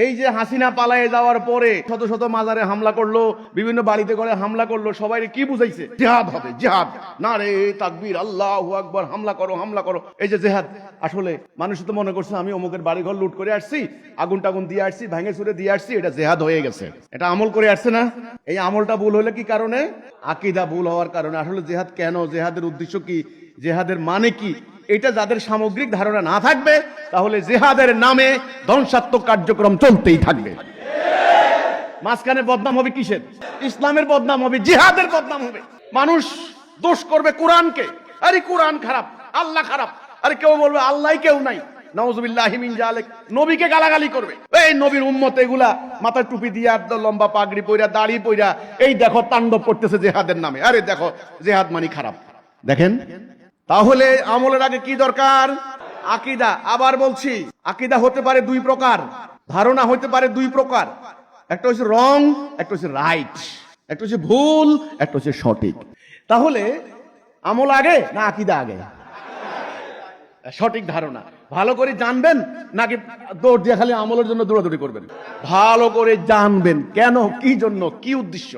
এই যে হাসিনা পালায়ে যাওয়ার পরে শত শত মাজারে হামলা করলো, বিভিন্ন বাড়িতে করে হামলা করলো, সবাই কি বুঝাইছে? জিহাদ হবে, জিহাদ, না রে তাকবীর, আল্লাহু আকবার, হামলা করো, হামলা করো। এই যে জিহাদ, আসলে মানুষ তো মনে করছে আমি অমুকের বাড়িঘর লুট করে আসছি, আগুন টাগুন দিয়ে আসছি, ভাঙে চুরে দিয়ে আসছি, এটা জিহাদ হয়ে গেছে। এটা আমল করে আসছে না? এই আমলটা ভুল হলে কি কারণে? আকীদা ভুল হওয়ার কারণে। আসলে জিহাদ কেন, জিহাদের উদ্দেশ্য কি, জিহাদের মানে কি, এটা যাদের সামগ্রিক ধারণা না থাকবে, তাহলে জিহাদের নামে ধ্বংসাত্মক কার্যক্রম চলতেই থাকবে। মাঝখানে বদনাম হবে কিসের? ইসলামের বদনাম হবে, জিহাদের বদনাম হবে। মানুষ দোষ করবে কোরআনকে, আরে কোরআন খারাপ, আল্লাহ খারাপ, আরে কেউ বলবে আল্লাহই কেউ নাই, নাউযুবিল্লাহি মিন যালিক, নবীকে গালাগালি করবে। এই নবীর উম্মত এগুলা মাথায় টুপি দিয়া, লম্বা পাগড়ি পইরা, দাড়ি পইরা, এই দেখো তাণ্ডব করতেছে জিহাদের নামে। আরে দেখো জিহাদ মানি খারাপ। দেখেন, তাহলে আমলের আগে কি দরকার? আকীদা। আবার বলছি, আকীদা হতে পারে দুই প্রকার, ধারণা হতে পারে দুই প্রকার। একটা হচ্ছে রং, একটা হচ্ছে রাইট, একটা হচ্ছে ভুল, একটা হচ্ছে সঠিক। তাহলে আমল আগে না আকীদা আগে? সঠিক ধারণা ভালো করে জানবেন, নাকি দৌড় দিয়ে খালি আমলের জন্য দৌড়াদৌড়ি করবেন? ভালো করে জানবেন, কেন, কি জন্য, কি উদ্দেশ্য।